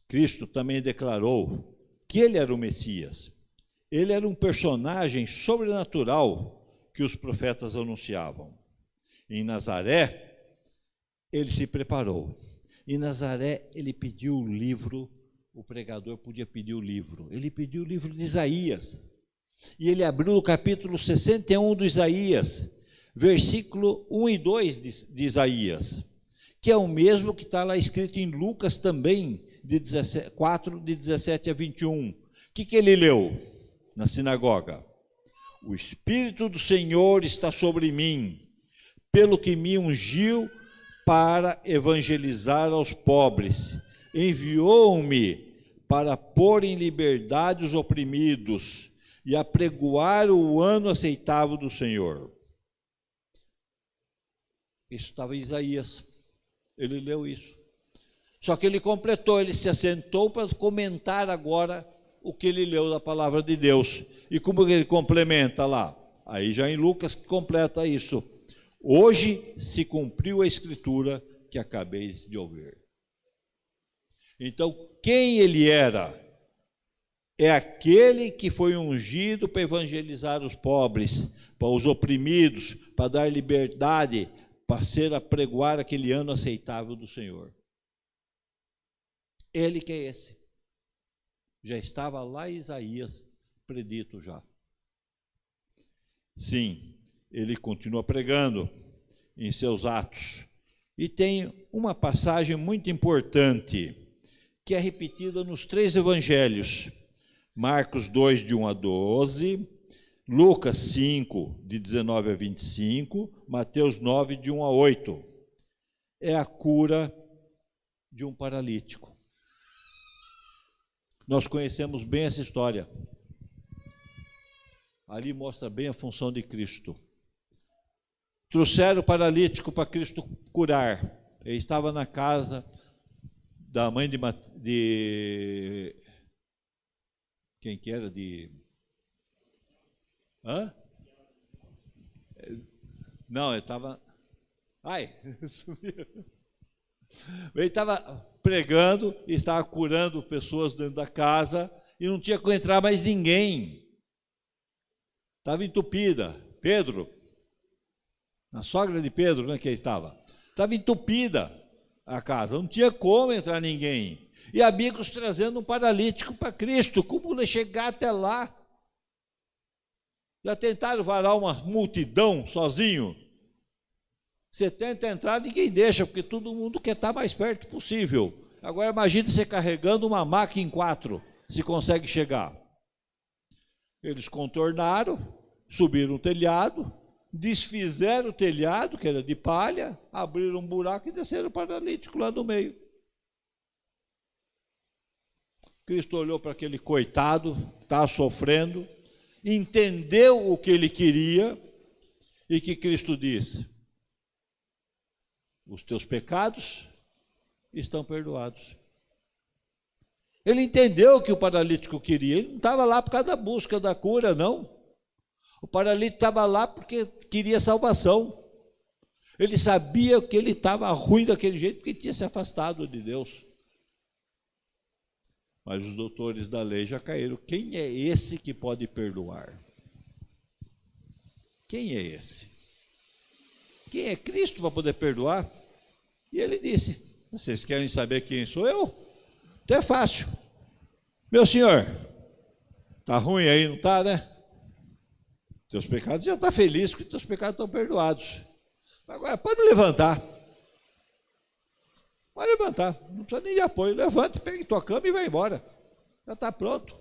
Cristo também declarou que ele era o Messias. Ele era um personagem sobrenatural que os profetas anunciavam. Em Nazaré, ele se preparou. Em Nazaré, ele pediu o livro, o pregador podia pedir o livro. Ele pediu o livro de Isaías. E ele abriu o capítulo 61 do Isaías, versículo 1 e 2 de Isaías, que é o mesmo que está lá escrito em Lucas também, de 4, de 17 a 21. O que ele leu na sinagoga? O Espírito do Senhor está sobre mim, pelo que me ungiu para evangelizar aos pobres. Enviou-me para pôr em liberdade os oprimidos e apregoar o ano aceitável do Senhor. Isso estava em Isaías. Ele leu isso. Só que ele completou, ele se assentou para comentar agora o que ele leu da palavra de Deus. E como ele complementa lá? Aí já em Lucas que completa isso. Hoje se cumpriu a escritura que acabei de ouvir. Então, quem ele era? É aquele que foi ungido para evangelizar os pobres, para os oprimidos, para dar liberdade, para ser apregoar aquele ano aceitável do Senhor. Ele que é esse. Já estava lá em Isaías, predito já. Sim, ele continua pregando em seus atos. E tem uma passagem muito importante, que é repetida nos 3 evangelhos. Marcos 2, de 1 a 12, Lucas 5, de 19 a 25, Mateus 9, de 1 a 8. É a cura de um paralítico. Nós conhecemos bem essa história. Ali mostra bem a função de Cristo. Trouxeram o paralítico para Cristo curar. Ele estava na casa da mãe de quem que era? Não, ele estava... sumiu. Ele estava pregando e estava curando pessoas dentro da casa e não tinha como entrar mais ninguém. Estava entupida. Pedro, a sogra de Pedro, né, que estava entupida a casa, não tinha como entrar ninguém. E amigos trazendo um paralítico para Cristo, como ele chegar até lá? Já tentaram varar uma multidão sozinho? Você tenta entrar, ninguém deixa, porque todo mundo quer estar mais perto possível. Agora imagine você carregando uma maca em 4, se consegue chegar. Eles contornaram, subiram o telhado, desfizeram o telhado, que era de palha, abriram um buraco e desceram o paralítico lá no meio. Cristo olhou para aquele coitado, está sofrendo, entendeu o que ele queria, e que Cristo disse: os teus pecados estão perdoados. Ele entendeu o que o paralítico queria. Ele não estava lá por causa da busca da cura, não. O paralítico estava lá porque queria salvação. Ele sabia que ele estava ruim daquele jeito porque tinha se afastado de Deus. Mas os doutores da lei já caíram. Quem é esse que pode perdoar? Quem é esse? Quem é Cristo para poder perdoar? E ele disse: vocês querem saber quem sou eu? Então é fácil. Meu senhor, tá ruim aí, não tá, né? Teus pecados já tá feliz, porque teus pecados estão perdoados. Agora pode levantar. Pode levantar, não precisa nem de apoio. Levanta, pega tua cama e vai embora. Já está pronto.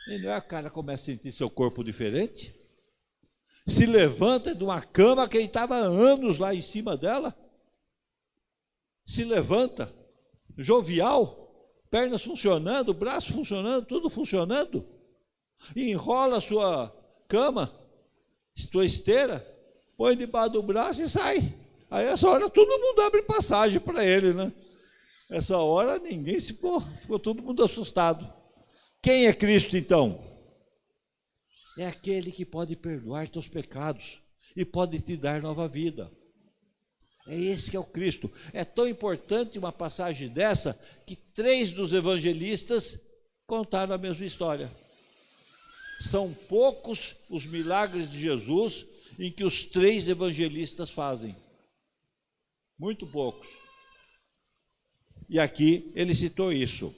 E não é, a cara começa a sentir seu corpo diferente? Se levanta de uma cama que ele estava há anos lá em cima dela. Se levanta, jovial, pernas funcionando, braço funcionando, tudo funcionando. E enrola a sua cama, sua esteira, põe debaixo do braço e sai. Aí essa hora todo mundo abre passagem para ele, né? Essa hora ninguém se ficou todo mundo assustado. Quem é Cristo então? É aquele que pode perdoar teus pecados e pode te dar nova vida. É esse que é o Cristo. É tão importante uma passagem dessa que 3 dos evangelistas contaram a mesma história. São poucos os milagres de Jesus em que os 3 evangelistas fazem. Muito poucos. E aqui ele citou isso.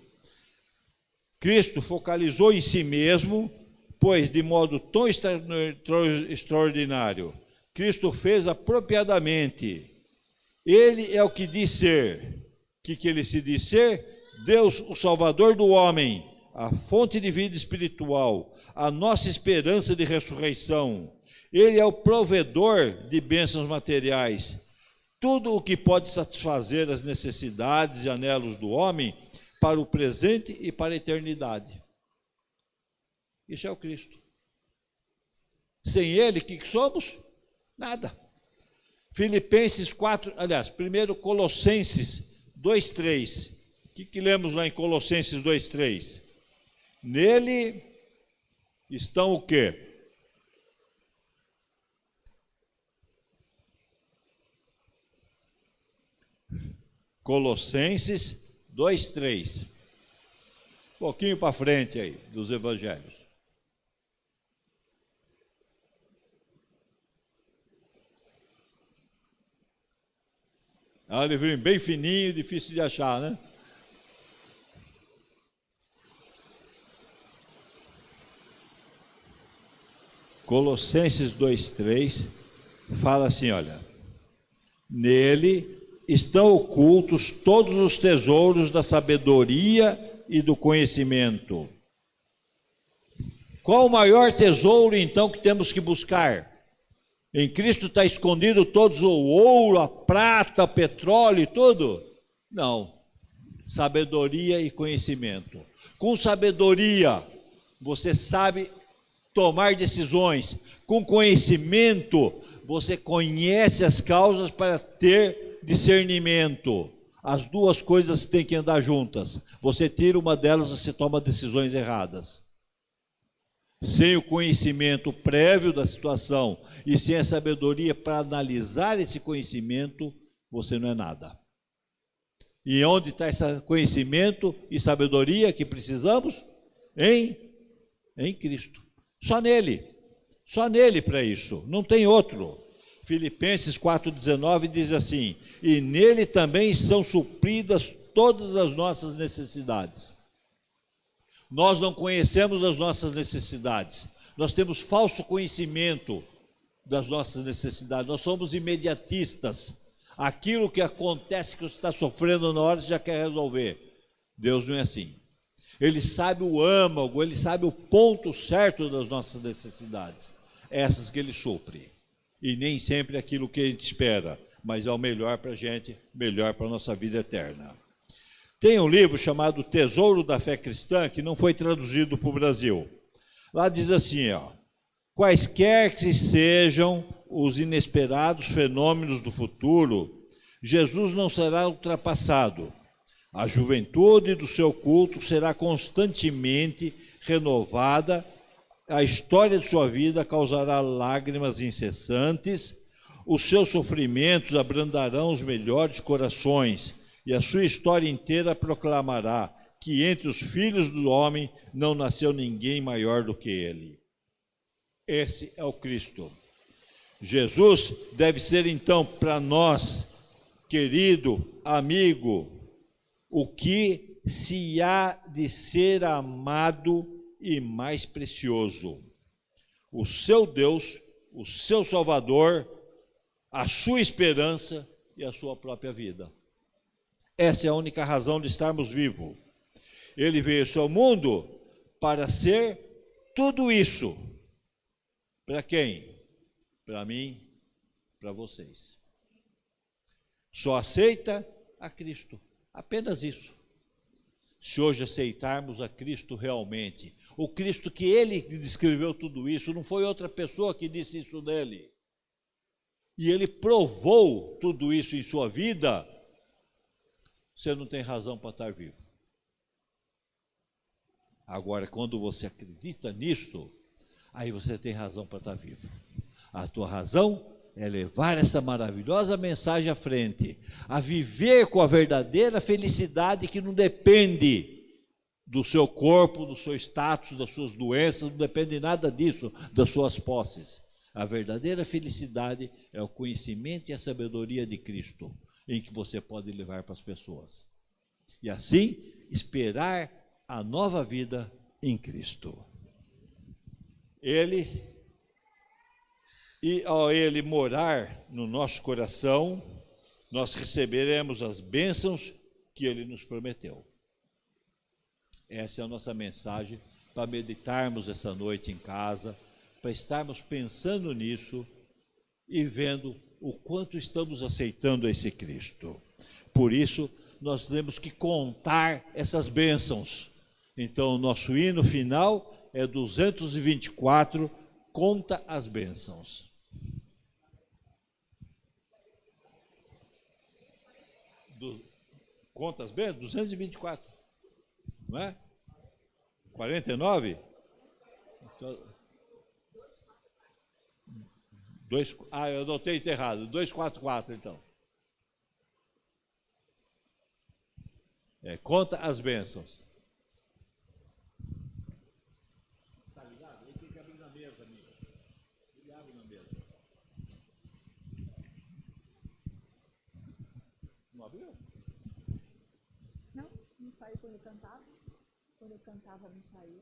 Cristo focalizou em si mesmo, pois de modo tão extraordinário, Cristo fez apropriadamente. Ele é o que diz ser. O que ele se diz ser? Deus, o Salvador do homem, a fonte de vida espiritual, a nossa esperança de ressurreição. Ele é o provedor de bênçãos materiais. Tudo o que pode satisfazer as necessidades e anelos do homem para o presente e para a eternidade. Isso é o Cristo. Sem ele, o que somos? Nada. Filipenses 4, aliás, primeiro Colossenses 2:3. O que lemos lá em Colossenses 2:3? Nele estão o quê? Colossenses 2:3. Um pouquinho para frente aí, dos evangelhos. É um livrinho bem fininho, difícil de achar, né? Colossenses 2:3 fala assim, olha: nele estão ocultos todos os tesouros da sabedoria e do conhecimento. Qual o maior tesouro, então, que temos que buscar? Em Cristo está escondido todos o ouro, a prata, o petróleo e tudo? Não. Sabedoria e conhecimento. Com sabedoria, você sabe tomar decisões. Com conhecimento, você conhece as causas para ter discernimento. As duas coisas têm que andar juntas. Você tira uma delas, você toma decisões erradas. Sem o conhecimento prévio da situação e sem a sabedoria para analisar esse conhecimento, você não é nada. E onde está esse conhecimento e sabedoria que precisamos? Em Cristo. Só nele para isso, não tem outro. Filipenses 4,19 diz assim: e nele também são supridas todas as nossas necessidades. Nós não conhecemos as nossas necessidades, nós temos falso conhecimento das nossas necessidades, nós somos imediatistas. Aquilo que acontece, que você está sofrendo na hora, você já quer resolver. Deus não é assim. Ele sabe o âmago, ele sabe o ponto certo das nossas necessidades, essas que ele supre. E nem sempre aquilo que a gente espera, mas é o melhor para a gente, melhor para a nossa vida eterna. Tem um livro chamado Tesouro da Fé Cristã, que não foi traduzido para o Brasil. Lá diz assim, ó: quaisquer que sejam os inesperados fenômenos do futuro, Jesus não será ultrapassado. A juventude do seu culto será constantemente renovada. A história de sua vida causará lágrimas incessantes, os seus sofrimentos abrandarão os melhores corações, e a sua história inteira proclamará que entre os filhos do homem não nasceu ninguém maior do que ele. Esse é o Cristo. Jesus deve ser, então, para nós, querido amigo, o que se há de ser amado e mais precioso. O seu Deus, o seu Salvador, a sua esperança e a sua própria vida. Essa é a única razão de estarmos vivos. Ele veio ao mundo para ser tudo isso. Para quem? Para mim, para vocês. Só aceita a Cristo. Apenas isso. Se hoje aceitarmos a Cristo realmente, o Cristo que ele descreveu tudo isso, não foi outra pessoa que disse isso dele. E ele provou tudo isso em sua vida, você não tem razão para estar vivo. Agora, quando você acredita nisso, aí você tem razão para estar vivo. A tua razão é levar essa maravilhosa mensagem à frente, a viver com a verdadeira felicidade que não depende do seu corpo, do seu status, das suas doenças, não depende de nada disso, das suas posses. A verdadeira felicidade é o conhecimento e a sabedoria de Cristo, em que você pode levar para as pessoas. E assim, esperar a nova vida em Cristo. E ao Ele morar no nosso coração, nós receberemos as bênçãos que Ele nos prometeu. Essa é a nossa mensagem para meditarmos essa noite em casa, para estarmos pensando nisso e vendo o quanto estamos aceitando esse Cristo. Por isso, nós temos que contar essas bênçãos. Então, o nosso hino final é 224, conta as bênçãos. Conta as bênçãos? 224, não é? 49? Então, eu anotei errado, 244 então. Conta as bênçãos. Tá ligado? Aí tem que abrir na mesa, amigo. Ele abre na mesa. Não abriu? Não saiu quando eu cantava. Quando eu cantava, não saiu.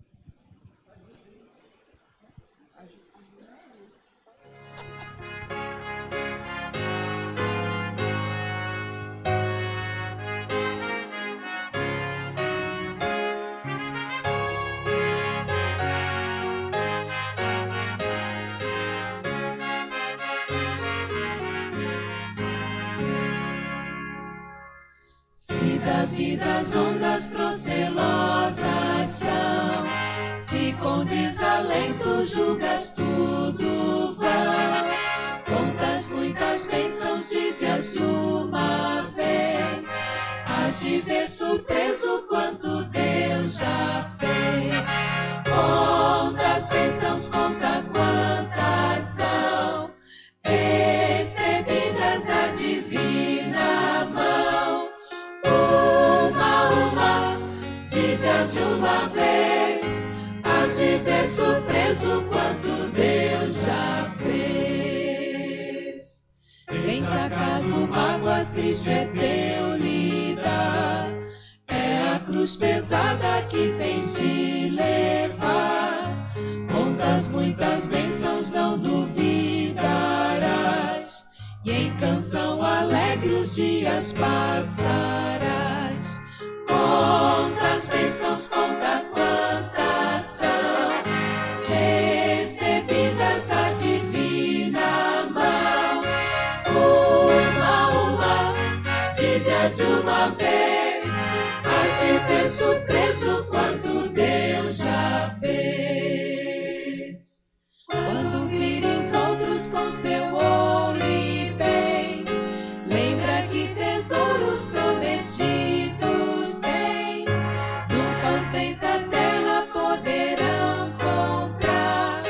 Se da vida as ondas procelosas são, se com desalento julgas tudo vão, contas muitas bênçãos, dize-as de uma vez, hás de ver surpreso quanto Deus já fez. Conta as bênçãos, conta quantas são, recebidas da divina mão. Uma, dize-as de uma vez, hás de ver surpreso quanto Deus já fez. Pensa acaso mágoas triste é teu lidar, é a cruz pesada que tens de levar. Contas muitas bênçãos não duvidarás, e em canção alegre os dias passarás. Conta as bênçãos, conta quantas são, recebidas da divina mão. Uma, dize-as de uma vez, hás de ver surpreso quanto Deus já fez. Quando virem os outros com seu ouro e bens, lembra que tesouros prometidos tens. Nunca os bens da terra poderão comprar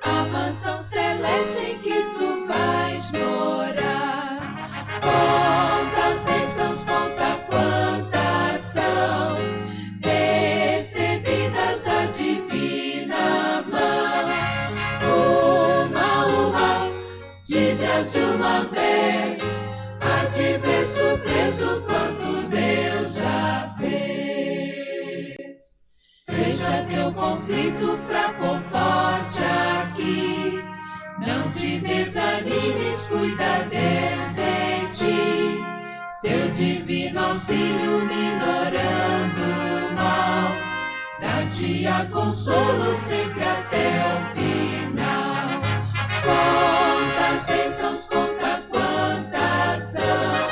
a mansão celeste em que tu vais morar. Conta as bênçãos, conta Dize-as de uma vez, hás de ver surpreso quanto Deus já fez. Seja teu conflito fraco ou forte aqui, não te desanimes, cuida desde ti. Seu divino auxílio minorando o mal, dar-te-á consolo sempre até o final. Quantas bênçãos, conta quantas são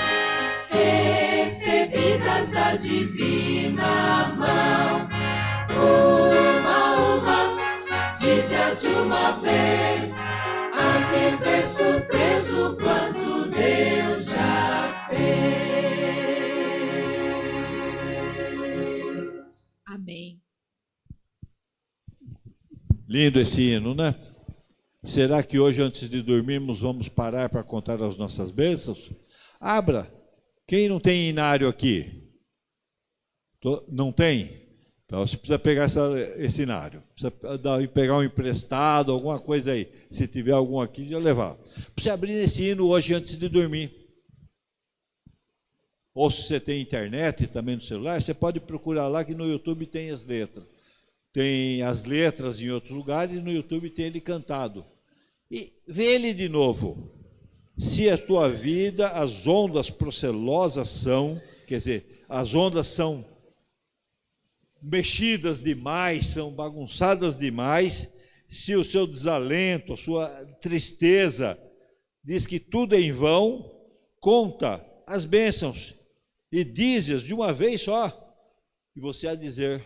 recebidas da divina mão. Uma, dize-as de uma vez, hás de ver surpreso quanto Deus já fez. Amém. Lindo esse hino, né? Será que hoje, antes de dormirmos, vamos parar para contar as nossas bênçãos? Abra. Quem não tem inário aqui? Não tem? Então você precisa pegar esse inário. Precisa pegar um emprestado, alguma coisa aí. Se tiver algum aqui, já levar. Precisa abrir esse hino hoje antes de dormir. Ou se você tem internet também no celular, você pode procurar lá que no YouTube tem as letras. Tem as letras em outros lugares e no YouTube tem ele cantado. E vê ele de novo. Se a tua vida, as ondas procelosas são, quer dizer, as ondas são mexidas demais, são bagunçadas demais, se o seu desalento, a sua tristeza diz que tudo é em vão, conta as bênçãos e dize-as de uma vez só, e você há de dizer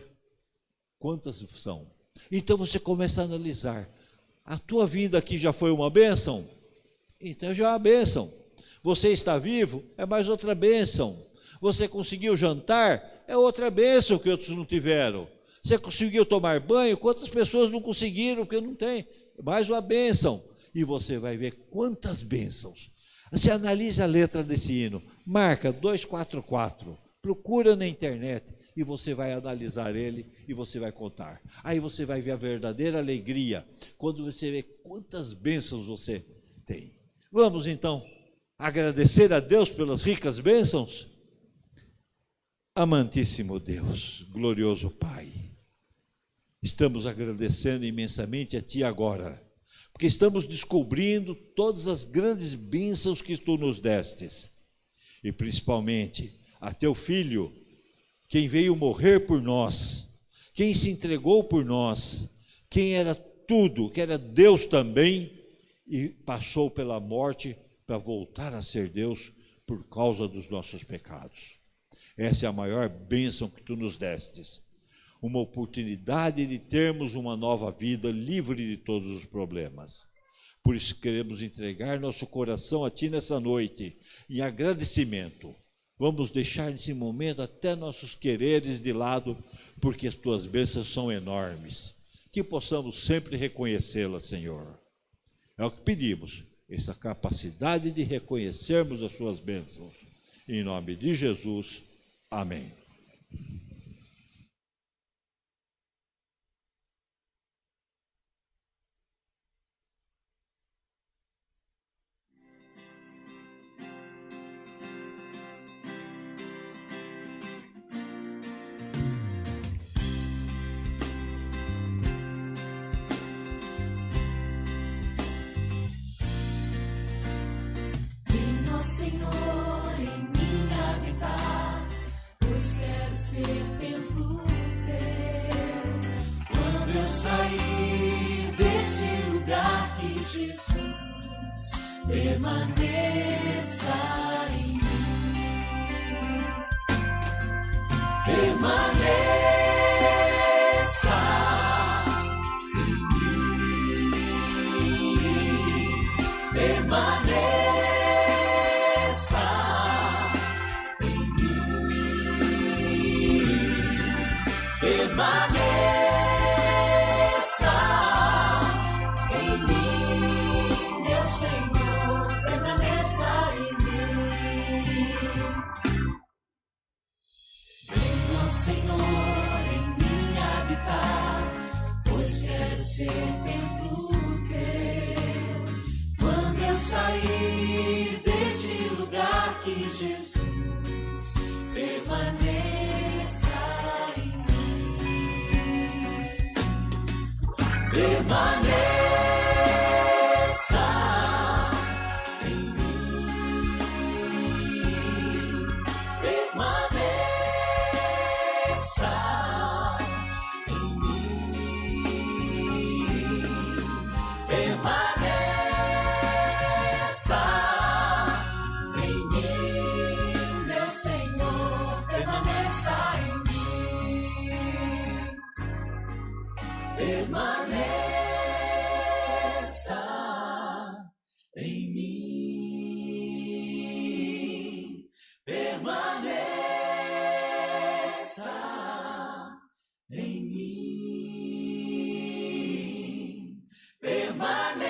quantas são. Então você começa a analisar, a tua vida aqui já foi uma bênção? Então já é uma bênção. Você está vivo? É mais outra bênção. Você conseguiu jantar? É outra bênção que outros não tiveram. Você conseguiu tomar banho? Quantas pessoas não conseguiram porque não tem? Mais uma bênção. E você vai ver quantas bênçãos. Você analisa a letra desse hino. Marca 244. Procura na internet e você vai analisar ele e você vai contar. Aí você vai ver a verdadeira alegria quando você vê quantas bênçãos você tem. Vamos então agradecer a Deus pelas ricas bênçãos? Amantíssimo Deus, glorioso Pai, estamos agradecendo imensamente a Ti agora, porque estamos descobrindo todas as grandes bênçãos que Tu nos destes, e principalmente a Teu Filho, quem veio morrer por nós, quem se entregou por nós, quem era tudo, que era Deus também, e passou pela morte para voltar a ser Deus por causa dos nossos pecados. Essa é a maior bênção que Tu nos destes, uma oportunidade de termos uma nova vida livre de todos os problemas. Por isso queremos entregar nosso coração a Ti nessa noite, em agradecimento. Vamos deixar nesse momento até nossos quereres de lado, porque as Tuas bênçãos são enormes. Que possamos sempre reconhecê-las, Senhor. É o que pedimos, essa capacidade de reconhecermos as Suas bênçãos. Em nome de Jesus, amém. Senhor, em mim habitar, pois quero ser templo teu. Quando eu sair deste lugar, que Jesus permaneça em mim. Permaneça em mim. Permaneça. Permaneça em mim, meu Senhor, permaneça em mim. Venha, Senhor, em mim habitar, pois quero ser templo teu. Quando eu sair que Jesus permaneça em mim. Permaneça em mim. Permaneça em mim. Permaneça em mim, meu Senhor, permaneça em mim. Permaneça em mim. Permaneça em mim. Permaneça